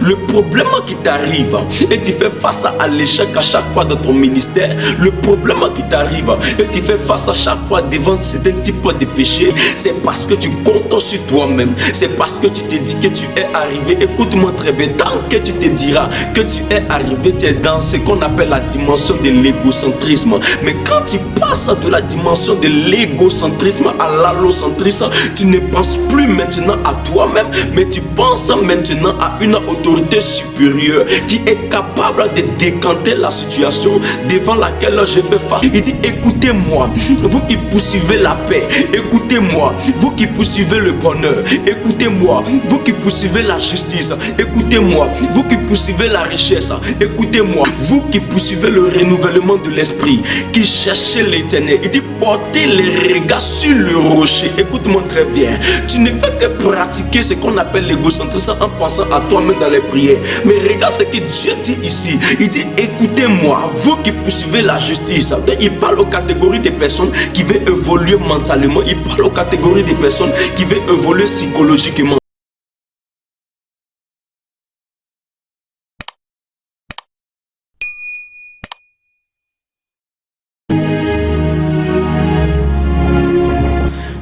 Le problème qui t'arrive et tu fais face à l'échec à chaque fois dans ton ministère, le problème qui t'arrive et tu fais face à chaque fois devant certains types de péchés, c'est parce que tu comptes sur toi-même. C'est parce que tu te dis que tu es arrivé. Écoute-moi très bien, tant que tu te diras que tu es arrivé, tu es dans ce qu'on appelle la dimension de l'égocentrisme. Mais quand tu passes de la dimension de l'égocentrisme à l'allocentrisme, tu ne penses plus maintenant à toi-même, mais tu penses maintenant à une autorité supérieure qui est capable de décanter la situation devant laquelle je fais face. Il dit: écoutez-moi, vous qui poursuivez la paix, écoutez-moi, vous qui poursuivez le bonheur, écoutez-moi, vous qui poursuivez la justice, écoutez-moi, vous qui poursuivez la richesse, écoutez-moi, vous qui poursuivez le renouvellement de l'esprit, qui cherchez l'éternel. Il dit: portez les regards sur le rocher. Écoute-moi très bien, tu ne fais que pratiquer ce qu'on appelle l'égocentrisme en pensant à toi-même dans les prières. Mais regarde ce que Dieu dit ici. Il dit: écoutez-moi, vous qui poursuivez la justice. Il parle aux catégories de personnes qui veulent évoluer mentalement. Il parle aux catégories de personnes qui veulent évoluer psychologiquement.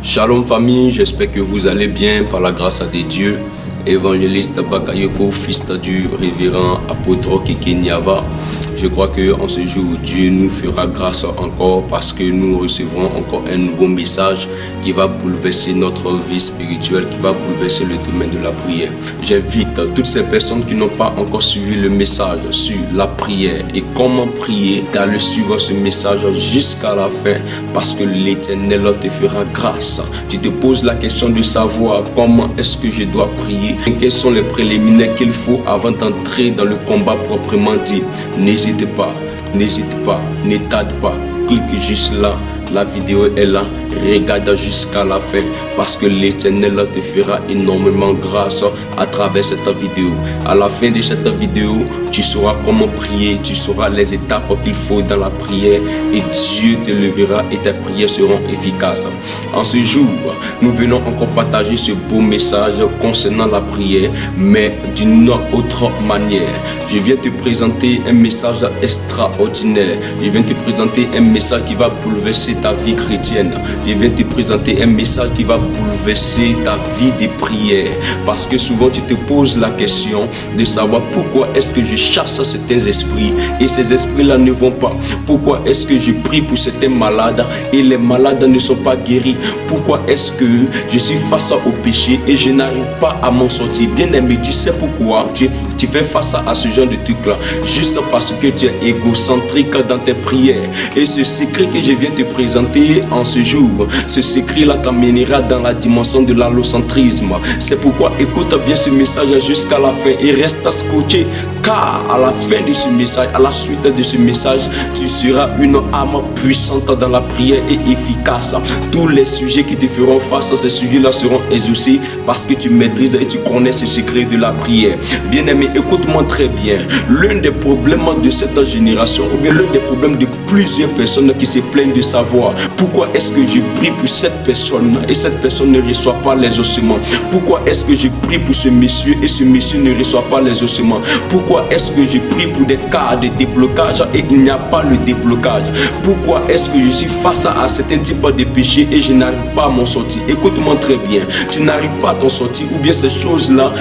Shalom famille, j'espère que vous allez bien par la grâce de Dieu. Évangéliste Bakayoko, fils du révérend apôtre Kiki Nyava. Je crois qu'en ce jour, Dieu nous fera grâce encore parce que nous recevrons encore un nouveau message qui va bouleverser notre vie spirituelle, qui va bouleverser le domaine de la prière. J'invite toutes ces personnes qui n'ont pas encore suivi le message sur la prière et comment prier d'aller suivre ce message jusqu'à la fin parce que l'Éternel te fera grâce. Tu te poses la question de savoir comment est-ce que je dois prier, quels sont les préliminaires qu'il faut avant d'entrer dans le combat proprement dit. N'hésite pas, ne tarde pas, clique juste là, la vidéo est là, regarde jusqu'à la fin parce que l'Éternel te fera énormément grâce à travers cette vidéo. À la fin de cette vidéo, tu sauras comment prier, tu sauras les étapes qu'il faut dans la prière et Dieu te levera et tes prières seront efficaces. En ce jour, nous venons encore partager ce beau message concernant la prière, mais d'une autre manière. Je viens te présenter un message extraordinaire. Je viens te présenter un message qui va bouleverser ta vie chrétienne. Je viens te présenter un message qui va bouleverser ta vie de prière. Parce que souvent tu te poses la question de savoir pourquoi est-ce que je chasse certains esprits et ces esprits-là ne vont pas. Pourquoi est-ce que je prie pour certains malades et les malades ne sont pas guéris. Pourquoi est-ce que je suis face au péché et je n'arrive pas à m'en sortir. Bien aimé, tu sais pourquoi tu fais face à ce genre de truc-là. Juste parce que tu es égocentrique dans tes prières. Et ce secret que je viens te présenter en ce jour, ce secret-là t'amènera dans la dimension de l'allocentrisme. C'est pourquoi écoute bien ce message jusqu'à la fin et reste scotché, car à la fin de ce message, à la suite de ce message, tu seras une âme puissante dans la prière et efficace. Tous les sujets qui te feront face à ces sujets-là seront exaucés parce que tu maîtrises et tu connais ce secret de la prière. Bien aimé, écoute-moi très bien. L'un des problèmes de cette génération, ou bien l'un des problèmes de plusieurs personnes qui se plaignent de savoir pourquoi est-ce que je prie pour cette personne et cette personne ne reçoit pas les ossements. Pourquoi est-ce que je prie pour ce monsieur et ce monsieur ne reçoit pas les ossements. Pourquoi est-ce que je prie pour des cas de déblocage et il n'y a pas le déblocage. Pourquoi est-ce que je suis face à certains types de péchés et je n'arrive pas à m'en sortir. Écoute-moi très bien, tu n'arrives pas à t'en sortir ou bien ces choses-là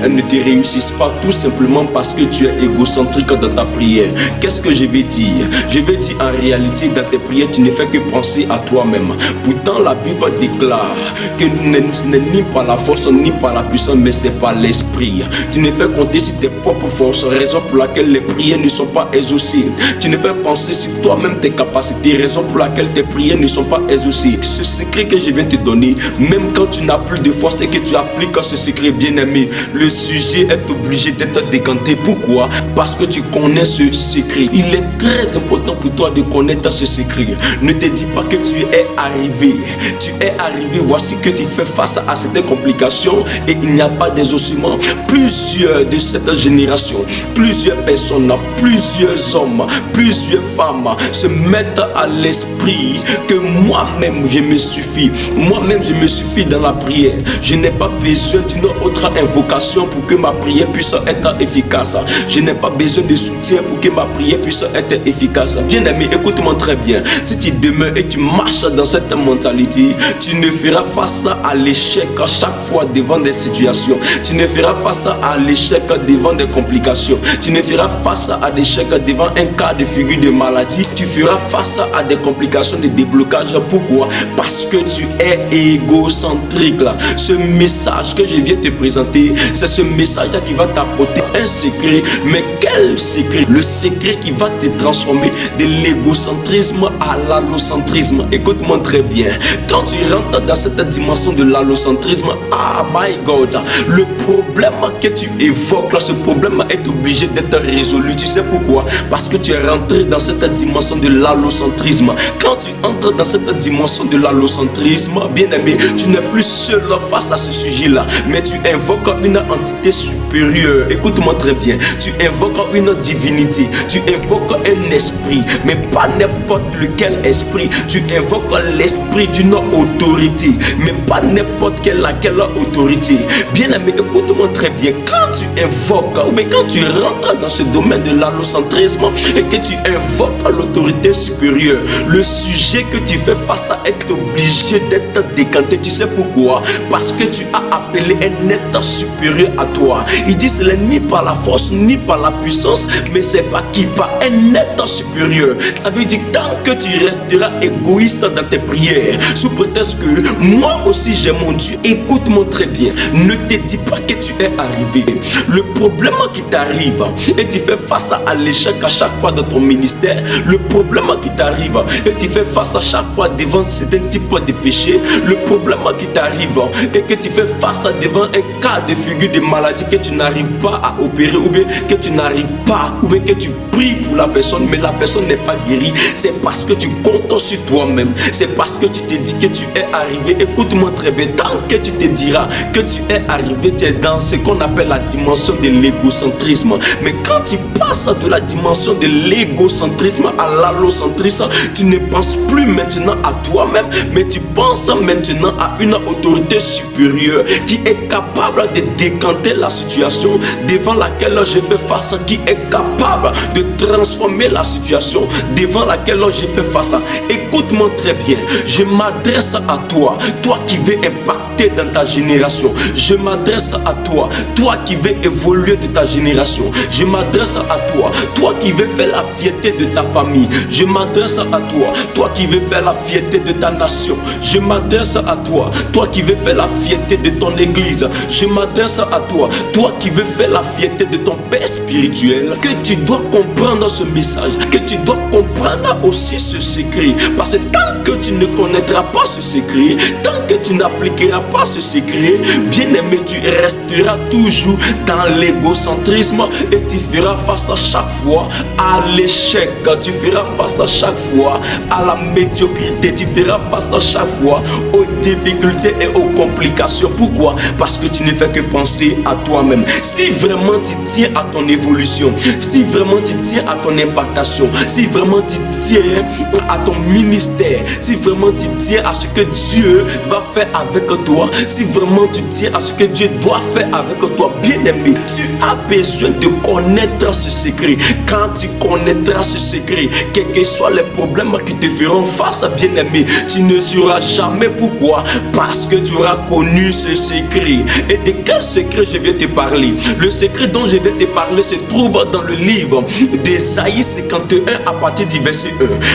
ne te réussissent pas tout simplement parce que tu es égocentrique dans ta prière. Qu'est-ce que je vais dire? Je vais dire en réalité dans tes prières tu ne fais que penser à toi-même. Pourtant la Bible déclare que ce n'est ni par la force ni par la puissance mais c'est par l'esprit. Tu ne fais compter sur tes propres forces, raison pour laquelle les prières ne sont pas exaucées. Tu ne fais penser sur toi-même tes capacités, raison pour laquelle tes prières ne sont pas exaucées. Ce secret que je viens te donner, même quand tu n'as plus de force et que tu appliques ce secret, bien aimé, le sujet est obligé d'être décanté. Pourquoi? Parce que tu connais ce secret. Il est très important pour toi de connaître ce secret. Ne te dis pas que tu es arrivé. Tu es arrivé, voici que tu fais face à certaines complications et il n'y a pas d'exaucement. Plusieurs de cette génération, plusieurs personnes, plusieurs hommes, plusieurs femmes se mettent à l'esprit que moi-même je me suffis. Moi-même je me suffis dans la prière. Je n'ai pas besoin d'une autre invocation pour que ma prière puisse être efficace. Je n'ai pas besoin de soutien pour que ma prière puisse être efficace. Bien aimé, écoute-moi très bien. Si tu demeures et tu marches dans cette mentalité, tu ne feras face à l'échec à chaque fois devant des situations. Tu ne feras face à l'échec devant des complications. Tu ne feras face à l'échec devant un cas de figure de maladie. Tu feras face à des complications de déblocage. Pourquoi? Parce que tu es égocentrique là. Ce message que je viens te présenter, c'est ce message qui va t'apporter un secret. Mais quel secret? Le secret qui va te transformer de l'égocentrisme à l'allocentrisme. Écoute-moi très bien. Quand tu rentres dans cette dimension de l'allocentrisme, ah my God, le problème que tu évoques là, ce problème est obligé d'être résolu. Tu sais pourquoi? Parce que tu es rentré dans cette dimension de l'allocentrisme. Quand tu entres dans cette dimension de l'allocentrisme, bien aimé, tu n'es plus seul face à ce sujet-là, mais tu invoques une entité supérieure. Écoute-moi très bien. Tu invoques une divinité, tu invoques un esprit, mais pas n'importe lequel esprit. Tu invoques l'esprit d'une autorité, mais pas n'importe laquelle autorité. Bien aimé, écoute-moi très bien. Quand tu invoques, ou bien quand tu rentres dans ce domaine de l'allocentrisme et que tu invoques l'autorité supérieure, le sujet que tu fais face à est obligé d'être décanté. Tu sais pourquoi? Parce que tu as appelé un être supérieur à toi. Il dit ce n'est ni par la force ni par la puissance, mais c'est par qui? Par un être supérieur. Ça veut dire tant que tu resteras égoïste dans tes prières, sous prétexte que moi aussi j'ai mon Dieu. Écoute-moi très bien. Ne te dis pas que tu es arrivé. Le problème qui t'arrive et tu fais face à l'échec à chaque fois dans ton ministère, le problème qui t'arrive et tu fais face à chaque fois devant certains types de péchés, le problème qui t'arrive et que tu fais face devant un cas de figure de maladie que tu n'arrives pas à opérer, ou bien que tu n'arrives pas, ou bien que tu pries pour la personne mais la personne n'est pas guérie, c'est parce que tu comptes sur toi-même. C'est parce que tu te dis que tu es arrivé. Écoute-moi très bien. Tant que tu te diras que tu es arrivé, tu es dans ce qu'on appelle la dimension de l'égocentrisme. Mais quand tu passes de la dimension de l'égocentrisme à l'allocentrisme, tu ne penses plus maintenant à toi-même, mais tu penses maintenant à une autorité supérieure qui est capable de décanter la situation devant laquelle je fais face, qui est capable de transformer la situation devant laquelle je fais face. Écoute-moi très bien. Je m'adresse à toi, toi qui veux impacter dans ta génération. Je m'adresse à toi, toi qui veux évoluer de ta génération. Je m'adresse à toi, toi qui veux faire la fierté de ta famille. Je m'adresse à toi, toi qui veux faire la fierté de ta nation. Je m'adresse à toi, toi qui veux faire la fierté de ton église. Je m'adresse à toi, toi qui veux faire la fierté de ton père spirituel. Que tu dois comprendre ce message, que tu dois comprendre aussi ce secret. Parce que tant que tu ne connaîtras pas ce secret, tant que tu n'appliqueras pas ce secret, bien aimé, tu resteras toujours dans l'égocentrisme et tu feras face à chaque fois à l'échec. Tu feras face à chaque fois à la médiocrité. Tu feras face à chaque fois aux difficultés et aux complications. Pourquoi? Parce que tu ne fais que penser à toi-même. Si vraiment tu tiens à ton évolution, si vraiment tu tiens à ton impactation, si vraiment tu tiens à ton ministère, si vraiment tu tiens à ce que Dieu va faire avec toi, si vraiment tu tiens à ce que Dieu doit faire avec toi, bien aimé, tu as besoin de connaître ce secret. Quand tu connaîtras ce secret, quels que soient les problèmes qui te feront face, bien aimé, tu ne sauras jamais pourquoi. Parce que tu auras connu ce secret. Et de quel secret je vais te parler? Le secret dont je vais te parler se trouve dans le livre d'Ésaïe 51 à partir du verset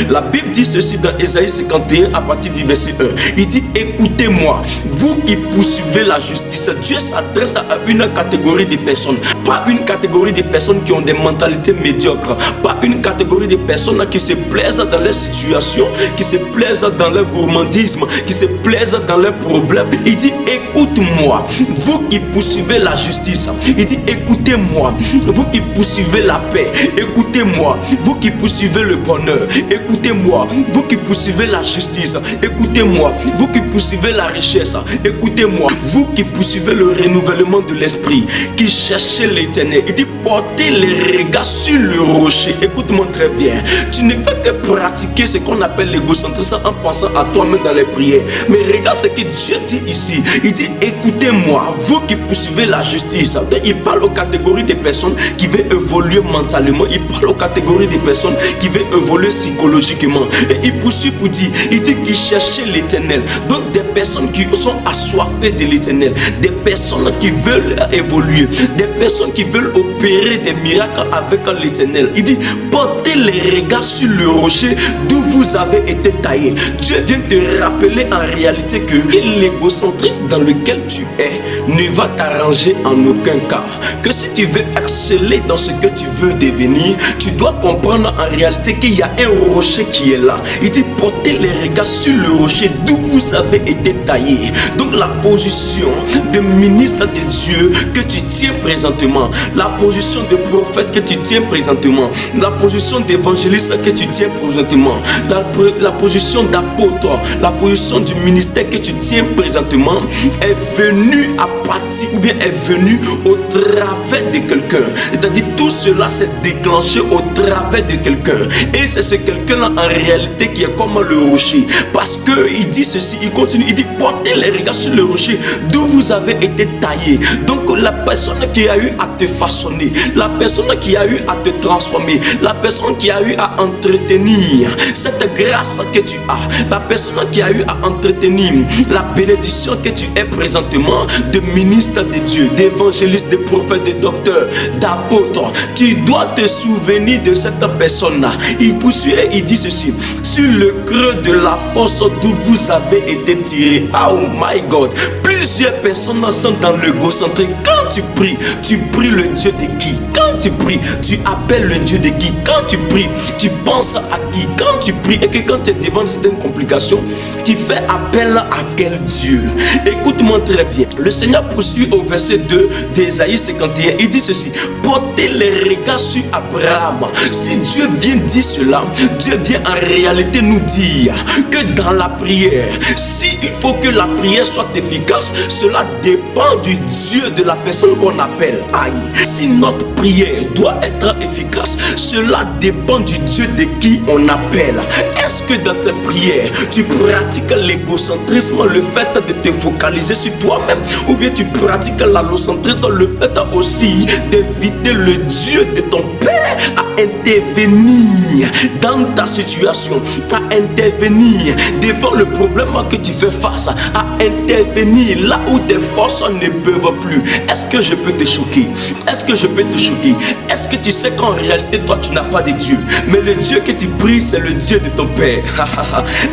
1. La Bible dit ceci dans Ésaïe 51 à partir du verset 1. Il dit: écoutez-moi, vous qui poursuivez la justice. Dieu s'adresse à une catégorie de personnes, pas une catégorie de personnes qui ont des mentalités médiocres, pas une catégorie de personnes qui se plaisent dans leur situation, qui se plaisent dans leur gourmandisme, qui se plaisent dans leurs problèmes. Il dit: écoute-moi, vous qui poursuivez la justice. justice. Il dit écoutez-moi, vous qui poursuivez la paix. Écoutez-moi, vous qui poursuivez le bonheur. Écoutez-moi, vous qui poursuivez la justice. Écoutez-moi, vous qui poursuivez la richesse. Écoutez-moi, vous qui poursuivez le renouvellement de l'esprit, qui cherchez l'éternel. Il dit portez les regards sur le rocher. Écoute-moi très bien. Tu ne fais que pratiquer ce qu'on appelle l'égocentrisme en pensant à toi-même dans les prières. Mais regarde ce que Dieu dit ici. Il dit écoutez-moi, vous qui poursuivez la justice. Il parle aux catégories des personnes qui veulent évoluer mentalement. Il parle aux catégories des personnes qui veulent évoluer psychologiquement. Et il poursuit pour dire, il dit qu'ils cherchaient l'éternel. Donc des personnes qui sont assoiffées de l'éternel, des personnes qui veulent évoluer, des personnes qui veulent opérer des miracles avec l'éternel. Il dit portez les regards sur le rocher d'où vous avez été taillé. Dieu vient te rappeler en réalité que l'égocentrisme dans lequel tu es ne va t'arranger en aucun cas. Que si tu veux exceller dans ce que tu veux devenir, tu dois comprendre en réalité qu'il y a un rocher qui est là. Il dit portez les regards sur le rocher d'où vous avez été taillé. Donc la position de ministre de Dieu que tu tiens présentement, la position de prophète que tu tiens présentement, la position d'évangéliste que tu tiens présentement, la position d'apôtre, la position du ministère que tu tiens présentement est venue à partir ou bien est venue au travers de quelqu'un. C'est-à-dire tout cela s'est déclenché au travers de quelqu'un. Et c'est ce quelqu'un-là en réalité qui est comme le rocher. Parce qu'il dit ceci, il continue, il dit portez les regards sur le rocher d'où vous avez été taillé. Donc la personne qui a eu à te façonner, la personne qui a eu à te transformer, la personne qui a eu à entretenir cette grâce que tu as, la personne qui a eu à entretenir la bénédiction que tu es présentement de ministre de Dieu, d'évangéliste, de prophète, de docteur, d'apôtre, tu dois te souvenir de cette personne-là. Il poursuit et il dit ceci, sur le creux de la force d'où vous avez été tiré. Oh my God, plusieurs personnes sont dans l'égocentrisme. Quand tu pries le Dieu de qui? Quand tu pries, tu appelles le Dieu de qui? Quand tu pries, tu penses à qui? Quand tu pries et que quand tu es devant certaines complications, tu fais appel à quel Dieu? Écoute-moi très bien. Le Seigneur poursuit au verset 2 d'Ésaïe 51. Il dit ceci, portez les regards sur Abraham. Si Dieu vient dire cela, Dieu vient en réalité nous dire que dans la prière, si il faut que la prière soit efficace, cela dépend du Dieu de la personne qu'on appelle. Aïe. Si notre prière doit être efficace, cela dépend du Dieu de qui on appelle. Est-ce que dans tes prières, tu pratiques l'égocentrisme, le fait de te focaliser sur toi-même, ou bien tu pratiques l'allocentrisme, le fait aussi d'inviter le Dieu de ton Père à intervenir dans ta situation, à intervenir devant le problème que tu fais face, à intervenir là où tes forces ne peuvent plus. Est-ce que je peux te choquer? Est-ce que je peux te choquer? Est-ce que tu sais qu'en réalité toi tu n'as pas de Dieu, mais le Dieu que tu pries c'est le Dieu de ton Père?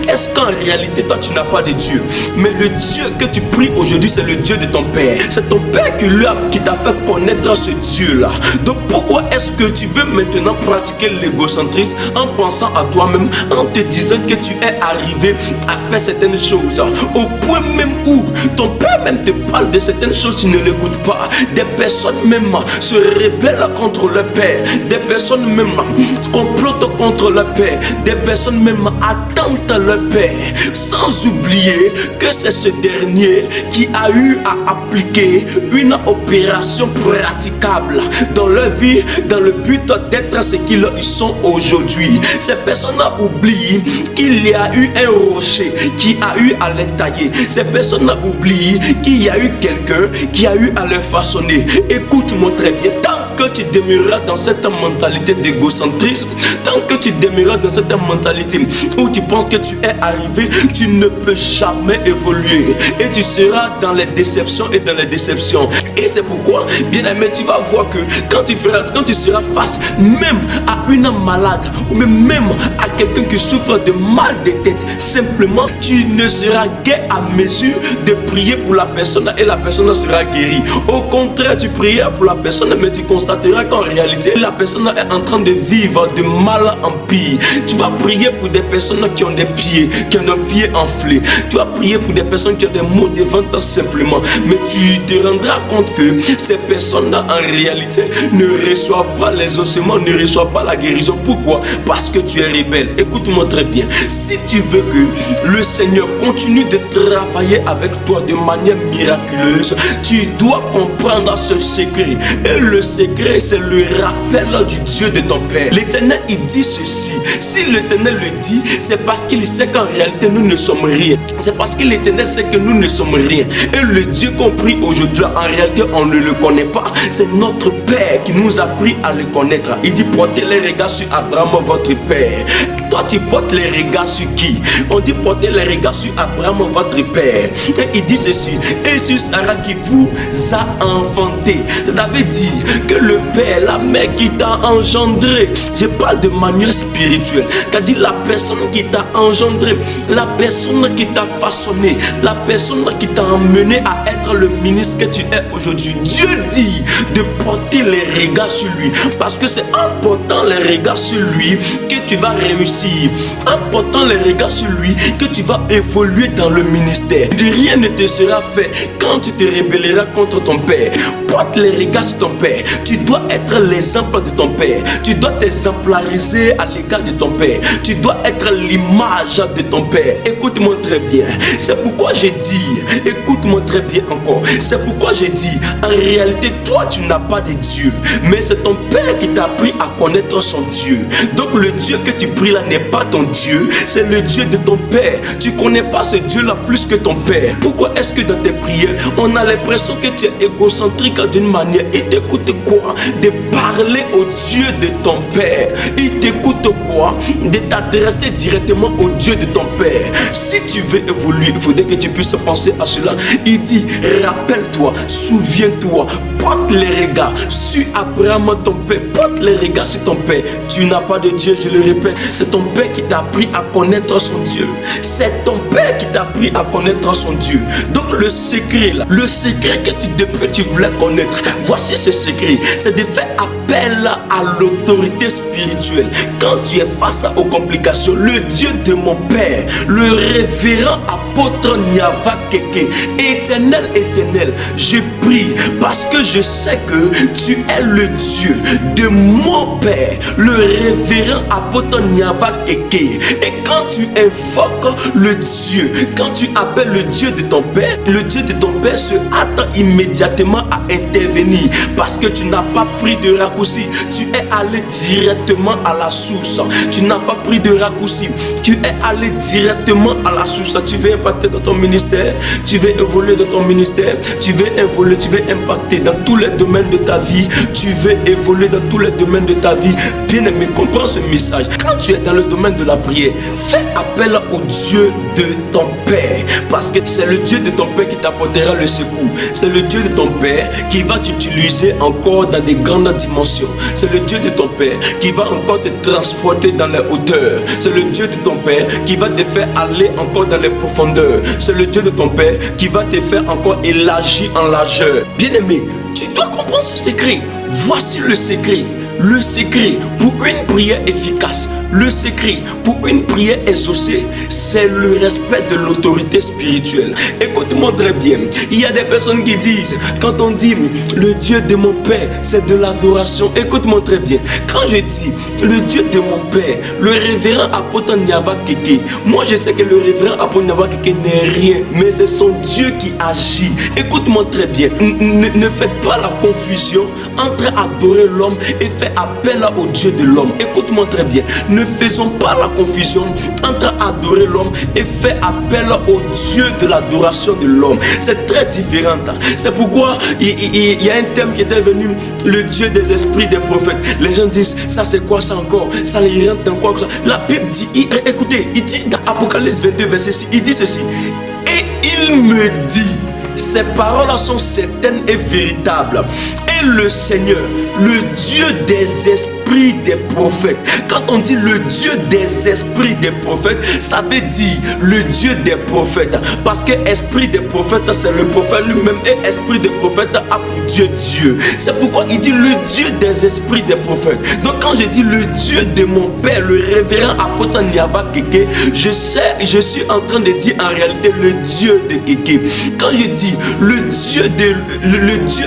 Est-ce qu'en réalité toi tu n'as pas de Dieu, mais le Dieu que tu pries aujourd'hui c'est le Dieu de ton Père? C'est ton Père qui t'a fait connaître ce Dieu là. Donc pourquoi est-ce que tu veux maintenant pratiquer l'égocentrisme en pensant à toi-même, en te disant que tu es arrivé à faire certaines choses, au point même où ton Père même te parle de certaines choses, tu ne l'écoutes pas. Des personnes même se rebellent contre le Père, des personnes même complotent contre le Père, des personnes même attendent le Père, sans oublier que c'est ce dernier qui a eu à appliquer une opération praticable dans leur vie, dans le but d'être ce qu'ils sont aujourd'hui. Ces personnes oublient qu'il y a eu un rocher qui a eu à les tailler. Ces personnes oublient qu'il y a eu quelqu'un qui a eu à les façonner. Écoute-moi très bien, tant que tu demeureras dans cette mentalité d'égocentrisme, tant que tu demeureras dans cette mentalité où tu penses que tu es arrivé, tu ne peux jamais évoluer et tu seras dans les déceptions et dans les déceptions. Et c'est pourquoi, bien aimé, tu vas voir que quand tu seras face même à une malade ou même à quelqu'un qui souffre de mal de tête, simplement tu ne seras guère à mesure de prier pour la personne et la personne sera guérie. Au contraire, tu prieras pour la personne mais tu constateras verras qu'en réalité, la personne est en train de vivre de mal en pire. Tu vas prier pour des personnes qui ont des pieds, qui ont un pied enflé. Tu vas prier pour des personnes qui ont des maux de ventre simplement. Mais tu te rendras compte que ces personnes-là, en réalité, ne reçoivent pas les ossements, ne reçoivent pas la guérison. Pourquoi? Parce que tu es rebelle. Écoute-moi très bien. Si tu veux que le Seigneur continue de travailler avec toi de manière miraculeuse, tu dois comprendre ce secret. Et le secret, c'est le rappel du Dieu de ton Père. L'Éternel, il dit ceci. Si l'Éternel le dit, c'est parce qu'il sait qu'en réalité, nous ne sommes rien. C'est parce que l'Éternel sait que nous ne sommes rien. Et le Dieu qu'on prie aujourd'hui, en réalité, on ne le connaît pas. C'est notre Père qui nous a appris à le connaître. Il dit, portez les regards sur Abraham, votre Père. Toi, tu portes les regards sur qui? On dit, portez les regards sur Abraham, votre Père. Et il dit ceci, et sur Sarah qui vous a enfanté. Ça veut dire que le Père, la mère qui t'a engendré. Je parle de manière spirituelle. C'est-à-dire la personne qui t'a engendré, la personne qui t'a façonné, la personne qui t'a emmené à être le ministre que tu es aujourd'hui. Dieu dit de porter les regards sur lui. Parce que c'est en portant les regards sur lui que tu vas réussir. En portant les regards sur lui que tu vas évoluer dans le ministère. Rien ne te sera fait quand tu te rébelleras contre ton Père. Porte les regards sur ton Père. Tu dois être l'exemple de ton Père. Tu dois t'exemplariser à l'égard de ton Père. Tu dois être l'image de ton Père. Écoute-moi très bien. C'est pourquoi je dis, écoute-moi très bien encore. C'est pourquoi je dis, en réalité, toi, tu n'as pas de Dieu. Mais c'est ton Père qui t'a appris à connaître son Dieu. Donc le Dieu que tu pries là n'est pas ton Dieu. C'est le Dieu de ton Père. Tu ne connais pas ce Dieu-là plus que ton Père. Pourquoi est-ce que dans tes prières, on a l'impression que tu es égocentrique d'une manière? Il t'écoute quoi? De parler au Dieu de ton Père. Il t'écoute quoi? De t'adresser directement au Dieu de ton Père. Si tu veux évoluer, il faudrait que tu puisses penser à cela. Il dit, rappelle-toi, souviens-toi, porte les regards sur Abraham ton Père, porte les regards sur ton Père. Tu n'as pas de Dieu, je le répète. C'est ton Père qui t'a appris à connaître son Dieu. C'est ton Père qui t'a appris à connaître son Dieu. Donc le secret là, le secret que tu voulais connaître, voici ce secret, c'est de faire appel à l'autorité spirituelle. Quand tu es face aux complications, le Dieu de mon Père, le révérend apôtre Nyava Keke, éternel, éternel, je prie parce que je sais que tu es le Dieu de mon Père, le révérend apôtre Nyava Keke. Et quand tu invoques le Dieu, quand tu appelles le Dieu de ton Père, le Dieu de ton Père se hâte immédiatement à intervenir parce que tu n'as pas pris de raccourci. Tu es allé directement à la source. Tu n'as pas pris de raccourci. Tu es allé directement à la source. Tu veux impacter dans ton ministère. Tu veux évoluer dans ton ministère. Tu veux évoluer, tu veux impacter dans tous les domaines de ta vie. Tu veux évoluer dans tous les domaines de ta vie. Bien-aimé, comprends ce message. Quand tu es dans le domaine de la prière, fais appel au Dieu de ton Père. Parce que c'est le Dieu de ton Père qui t'apportera le secours. C'est le Dieu de ton Père qui va t'utiliser encore dans des grandes dimensions. C'est le Dieu de ton Père qui va encore te transporter dans les hauteurs. C'est le Dieu de ton Père qui va te faire aller encore dans les profondeurs. C'est le Dieu de ton Père qui va te faire encore élargir en largeur. Bien-aimé, tu dois comprendre ce secret. Voici le secret. Le secret pour une prière efficace, le secret pour une prière exaucée, c'est le respect de l'autorité spirituelle. Écoute-moi très bien. Il y a des personnes qui disent, quand on dit le Dieu de mon Père, c'est de l'adoration. Écoute-moi très bien. Quand je dis le Dieu de mon Père, le révérend apôtre Nyava Keke, moi je sais que le révérend apôtre Nyava Keke n'est rien, mais c'est son Dieu qui agit. Écoute-moi très bien. Ne faites pas la confusion entre adorer l'homme et faire appel au Dieu de l'homme. Écoute-moi très bien. Ne faisons pas la confusion entre adorer l'homme et faire appel au Dieu de l'adoration de l'homme. C'est très différent. C'est pourquoi il y a un thème qui était venu, le Dieu des esprits des prophètes. Les gens disent, ça c'est quoi ça encore? Ça les rentre dans quoi? La Bible dit, écoutez, il dit dans Apocalypse 22 verset 6, il dit ceci. Et il me dit, ces paroles sont certaines et véritables. Et le Seigneur, le Dieu des esprits esprits des prophètes. Quand on dit le Dieu des esprits des prophètes, ça veut dire le Dieu des prophètes. Parce que esprit des prophètes, c'est le prophète lui-même, et esprit des prophètes a pour Dieu Dieu. C'est pourquoi il dit le Dieu des esprits des prophètes. Donc quand je dis le Dieu de mon père, le révérend apôtre Niava Keke, je suis en train de dire en réalité le Dieu de Keke. Quand je dis le Dieu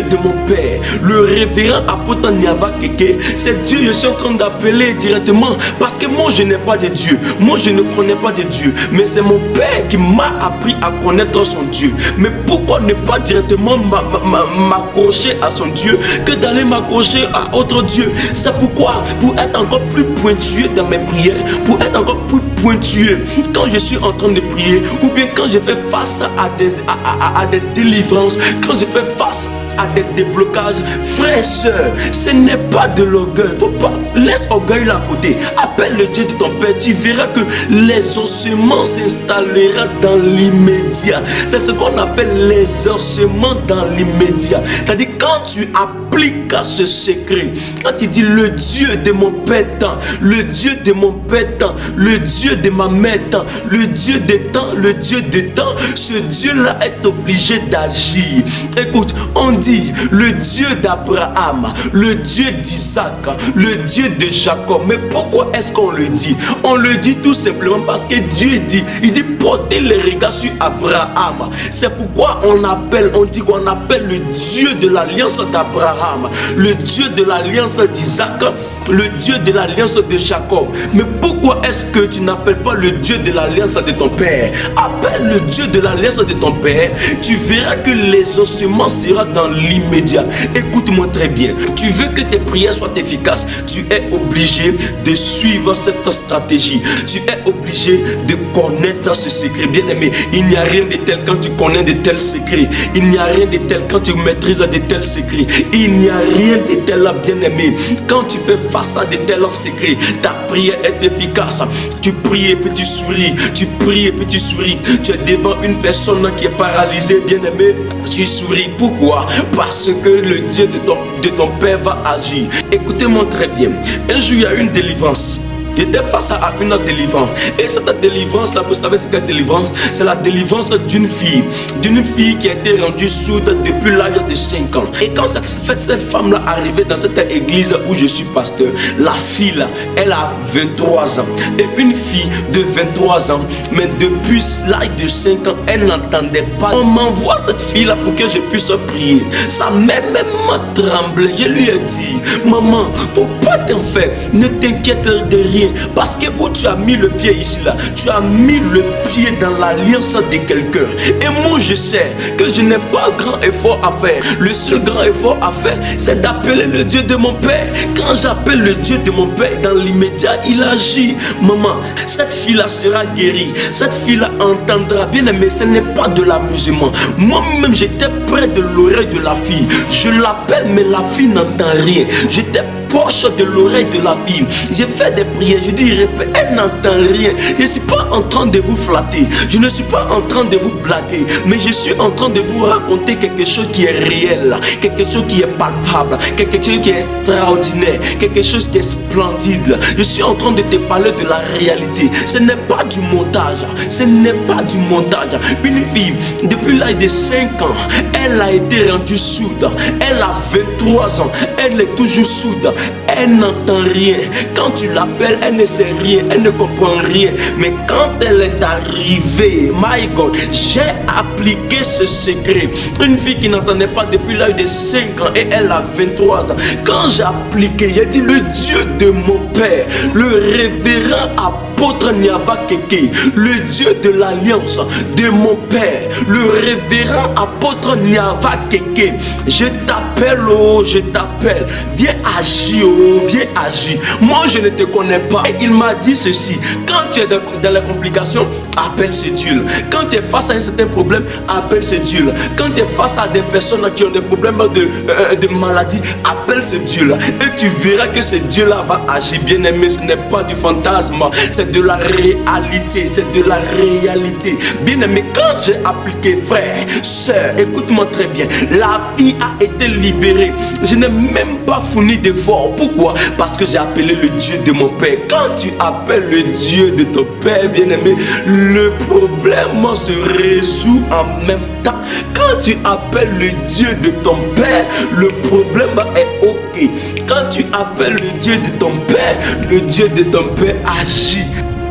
de mon père, le révérend apôtre Niava Keke, c'est Dieu je suis en train d'appeler directement, parce que moi je n'ai pas de Dieu, moi je ne connais pas de Dieu, mais c'est mon père qui m'a appris à connaître son Dieu. Mais pourquoi ne pas directement m'accrocher à son Dieu que d'aller m'accrocher à autre Dieu? C'est pourquoi, pour être encore plus pointueux dans mes prières, pour être encore plus pointueux quand je suis en train de prier, ou bien quand je fais face à des délivrances, quand je fais face à des déblocages, frères et sœurs, ce n'est pas de l'orgueil. Faut pas, laisse l'orgueil là à côté. Appelle le Dieu de ton père, tu verras que les ossements s'installera dans l'immédiat. C'est ce qu'on appelle les ossements dans l'immédiat. C'est-à-dire quand tu appliques à ce secret, quand tu dis le Dieu de mon père tant, le Dieu de mon père tant, le Dieu de ma mère tant, le Dieu de temps, le Dieu de temps, ce Dieu-là est obligé d'agir. Écoute, on dit le Dieu d'Abraham, le Dieu d'Isaac, le Dieu de Jacob. Mais pourquoi est-ce qu'on le dit? On le dit tout simplement parce que Dieu dit, il dit portez les regards sur Abraham. C'est pourquoi on dit qu'on appelle le Dieu de l'alliance d'Abraham, le Dieu de l'alliance d'Isaac, le Dieu de l'alliance de Jacob. Mais pourquoi est-ce que tu n'appelles pas le Dieu de l'alliance de ton père? Appelle le Dieu de l'alliance de ton père, tu verras que les ossements seront dans l'immédiat. Écoute-moi très bien, tu veux que tes prières soient efficaces, tu es obligé de suivre cette stratégie, tu es obligé de connaître ce secret. Bien aimé, il n'y a rien de tel quand tu connais de tels secrets, il n'y a rien de tel quand tu maîtrises de tels secrets, il n'y a rien de tel, bien aimé, quand tu fais face à de tels secrets, ta prière est efficace. Tu pries et puis tu souris, tu pries et puis tu souris. Tu es devant une personne qui est paralysée, bien aimé, tu souris. Pourquoi? Parce que le Dieu de ton père va agir. Écoutez-moi très bien. Un jour, il y a une délivrance. J'étais face à une délivrance. Et cette délivrance-là, vous savez c'est quelle délivrance? C'est la délivrance d'une fille qui a été rendue sourde depuis l'âge de 5 ans. Et quand cette femme-là arrivait dans cette église où je suis pasteur, la fille là, elle a 23 ans. Et une fille de 23 ans, mais depuis l'âge de 5 ans, elle n'entendait pas. On m'envoie cette fille-là pour que je puisse prier. Sa mère même m'a tremblé. Je lui ai dit, maman, faut pas t'en faire, ne t'inquiète de rien. Parce que où tu as mis le pied ici là, tu as mis le pied dans l'alliance de quelqu'un. Et moi je sais que je n'ai pas grand effort à faire. Le seul grand effort à faire, c'est d'appeler le Dieu de mon père. Quand j'appelle le Dieu de mon père, dans l'immédiat il agit. Maman, cette fille là sera guérie, cette fille là entendra. Bien aimé, ce n'est pas de l'amusement. Moi-même j'étais près de l'oreille de la fille. Je l'appelle mais la fille n'entend rien. J'étais proche de l'oreille de la fille. J'ai fait des prières, je dis répète, elle n'entend rien. Je ne suis pas en train de vous flatter, je ne suis pas en train de vous blaguer, mais je suis en train de vous raconter quelque chose qui est réel, quelque chose qui est palpable, quelque chose qui est extraordinaire, quelque chose qui est splendide. Je suis en train de te parler de la réalité. Ce n'est pas du montage, ce n'est pas du montage. Une fille, depuis l'âge de 5 ans, elle a été rendue sourde. Elle a 23 ans, elle est toujours sourde. Elle n'entend rien. Quand tu l'appelles, elle ne sait rien, elle ne comprend rien. Mais quand elle est arrivée, my God, j'ai appliqué ce secret. Une fille qui n'entendait pas depuis l'âge de 5 ans et elle a 23 ans. Quand j'ai appliqué, j'ai dit le Dieu de mon père, le révérend apôtre Niava Keke, le Dieu de l'alliance de mon père, le révérend apôtre Niava Keke, je t'appelle, oh, je t'appelle, viens agir, oh, viens agir. Moi je ne te connais pas. Et il m'a dit ceci, quand tu es dans la complication, appelle ce Dieu. Quand tu es face à un certain problème, appelle ce Dieu. Quand tu es face à des personnes qui ont des problèmes de maladie, appelle ce Dieu là. Et tu verras que ce Dieu là va agir. Bien aimé, ce n'est pas du fantasme, c'est c'est de la réalité, c'est de la réalité. Bien aimé, quand j'ai appliqué, frère, sœur, écoute-moi très bien, la vie a été libérée. Je n'ai même pas fourni d'effort. Pourquoi? Parce que j'ai appelé le Dieu de mon Père. Quand tu appelles le Dieu de ton Père, bien aimé, le problème se résout en même temps. Quand tu appelles le Dieu de ton Père, le problème est ok. Quand tu appelles le Dieu de ton Père, le Dieu de ton Père agit.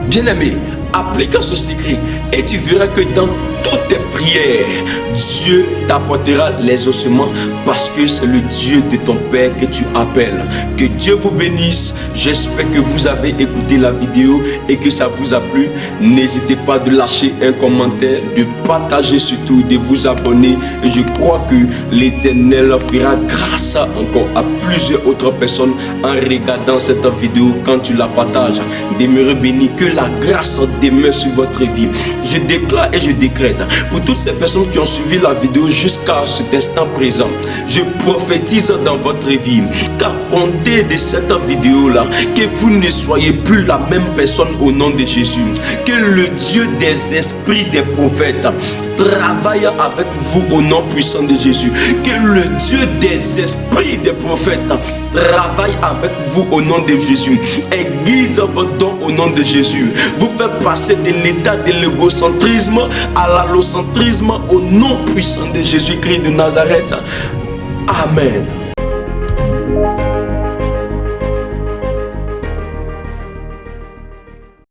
Bien aimé, applique ce secret et tu verras que dans toutes tes prières, Dieu t'apportera les ossements parce que c'est le Dieu de ton Père que tu appelles. Que Dieu vous bénisse. J'espère que vous avez écouté la vidéo et que ça vous a plu. N'hésitez pas de lâcher un commentaire, de partager surtout, de vous abonner. Et je crois que l'Éternel fera grâce encore à plusieurs autres personnes en regardant cette vidéo quand tu la partages. Demeurez bénis, que la grâce demeure sur votre vie. Je déclare et je décrète pour toutes ces personnes qui ont suivi la vidéo jusqu'à cet instant présent, je prophétise dans votre vie qu'à compter de cette vidéo là, que vous ne soyez plus la même personne au nom de Jésus. Que le Dieu des esprits des prophètes travaille avec vous au nom puissant de Jésus. Que le Dieu des esprits des prophètes travaille avec vous au nom de Jésus. Aiguise votre don au nom de Jésus. Vous faites passer de l'état de l'égocentrisme à l'allocentrisme au nom puissant de Jésus-Christ de Nazareth. Amen.